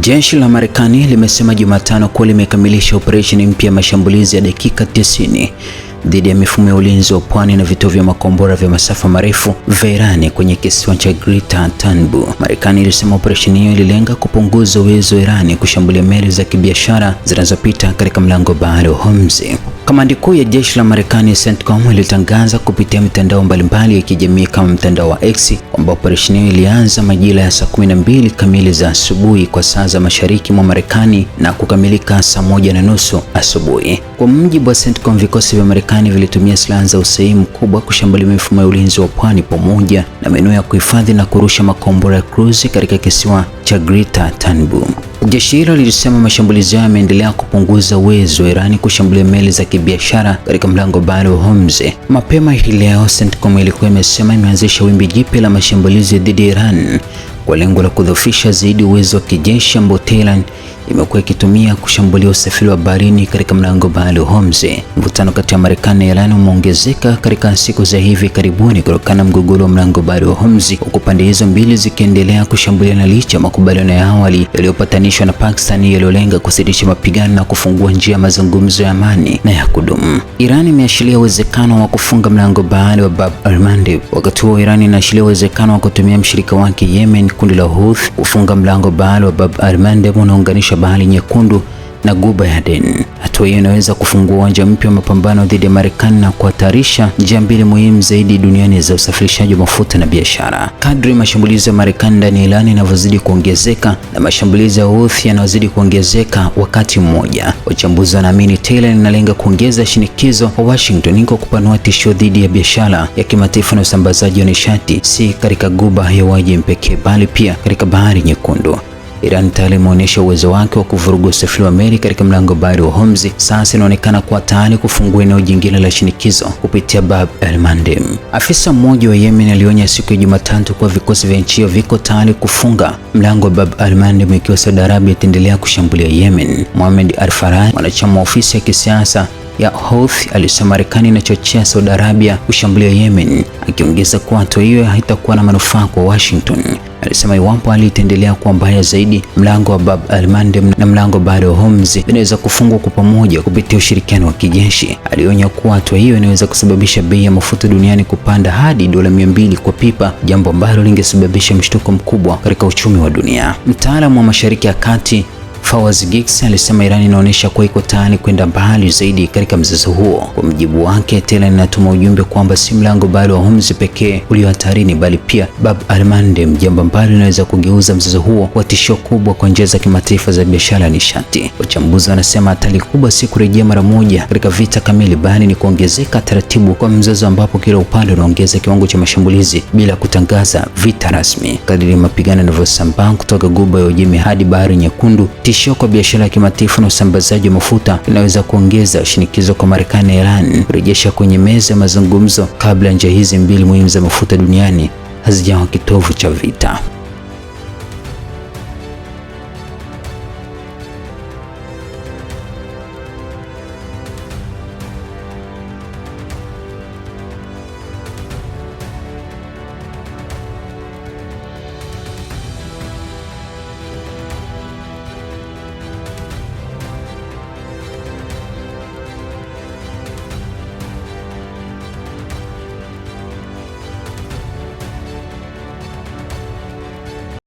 Jeshi la Marekani limesema Jumatano kuwa limekamilisha operesheni mpya ya mashambulizi ya dakika 90 dhidi ya mifumo ya ulinzi wa pwani na vituo vya makombora vya masafa marefu vya Iran kwenye kisiwa cha Greater Tanbu. Marekani ilisema operesheni hiyo ililenga kupunguza uwezo wa Iran kushambulia meli za kibiashara zinazopita katika mlango bahari wa Hormuz. Kamandi kuu ya jeshi la Marekani CENTCOM ilitangaza kupitia mitandao mbalimbali ya kijamii kama mtandao wa X kwamba operesheni hiyo ilianza majira ya saa 12 kamili za asubuhi kwa saa za mashariki mwa Marekani na kukamilika saa 1:30 asubuhi. Kwa mujibu wa CENTCOM, vikosi vya Marekani vilitumia silaha za usahihi mkubwa kushambulia mifumo ya ulinzi wa pwani pamoja na maeneo ya kuhifadhi na kurusha makombora ya cruise katika kisiwa cha Greater Tanbu. Jeshi hilo lilisema mashambulizi hayo yameendelea kupunguza uwezo wa Iran kushambulia meli za kibiashara katika mlango bahari wa Hormuz. Mapema hii leo, CENTCOM ilikuwa imesema imeanzisha wimbi jipya la mashambulizi dhidi ya Iran kwa lengo la kudhoofisha zaidi uwezo wa kijeshi ambao Tehran imekuwa ikitumia kushambulia usafiri wa baharini katika mlango bahari wa Hormuz. Mvutano kati ya Marekani na Iran umeongezeka katika siku za hivi karibuni kutokana na mgogoro wa mlango bahari wa Hormuz, huku pande hizo mbili zikiendelea kushambuliana licha ya makubaliano ya awali yaliyopatanishwa na Pakistan yaliyolenga kusitisha mapigano na kufungua njia ya mazungumzo ya amani na ya kudumu. Iran imeashiria uwezekano wa kufunga mlango bahari wa Bab al-Mandeb. Wakati huo Iran inaashiria uwezekano wa kutumia mshirika wake Yemen, kundi la Houthi, kufunga mlango bahari wa Bab al-Mandeb unaunganisha Bahari Nyekundu na Ghuba ya Aden. Hatua hiyo inaweza kufungua uwanja mpya wa mapambano dhidi ya Marekani na kuhatarisha njia mbili muhimu zaidi duniani za usafirishaji wa mafuta na biashara. Kadri mashambulizi ya Marekani ndani ya Iran yanavyozidi kuongezeka na mashambulizi ya Houthi yanayozidi kuongezeka wakati mmoja, wachambuzi wanaamini Tehran inalenga kuongeza shinikizo kwa Washington kwa kupanua tishio dhidi ya biashara ya kimataifa na usambazaji wa nishati, si katika Ghuba ya Uajemi pekee bali pia katika Bahari Nyekundu. Iran tayari imeonyesha uwezo wake wa kuvuruga usafiri wa meli katika mlango bahari wa Hormuz. Sasa inaonekana kuwa tayari kufungua eneo jingine la shinikizo kupitia Bab el-Mandeb. Afisa mmoja wa Yemen alionya siku ya Jumatatu kuwa vikosi vya nchi hiyo viko tayari kufunga mlango wa Bab el-Mandeb ikiwa Saudi Arabia itaendelea kushambulia Yemen. Mohamed al-Faraj, mwanachama wa ofisi ya kisiasa ya Houthi, alisema Marekani inachochea Saudi Arabia kushambulia Yemen, akiongeza kuwa hatua hiyo haitakuwa na manufaa kwa Washington. Alisema iwapo hali itaendelea kuwa mbaya zaidi, mlango wa Bab el-Mandeb na mlango bahari wa Hormuz vinaweza kufungwa kwa pamoja kupitia ushirikiano wa kijeshi. Alionya kuwa hatua hiyo inaweza kusababisha bei ya mafuta duniani kupanda hadi dola 200 kwa pipa, jambo ambalo lingesababisha mshtuko mkubwa katika uchumi wa dunia. Mtaalamu wa Mashariki ya Kati Fawaz Giggs alisema Iran inaonyesha kuwa iko tayari kwenda mbali zaidi katika mzozo huo. Kwa mjibu wake, Tehran inatuma ujumbe kwamba si mlango bahari wa Hormuz pekee ulio hatarini bali pia Bab el-Mandeb, jambo ambalo linaweza kugeuza mzozo huo kwa tishio kubwa kwa njia za kimataifa za biashara ya nishati. Wachambuzi wanasema hatari kubwa si kurejea mara moja katika vita kamili, bali ni kuongezeka taratibu kwa mzozo, ambapo kila upande unaongeza kiwango cha mashambulizi bila kutangaza vita rasmi. Kadiri mapigano yanavyosambaa kutoka Ghuba ya Uajemi hadi Bahari Nyekundu, tishio kwa biashara ya kimataifa na usambazaji wa mafuta linaweza kuongeza shinikizo kwa Marekani na Iran kurejesha kwenye meza ya mazungumzo kabla njia hizi mbili muhimu za mafuta duniani hazijawa kitovu cha vita.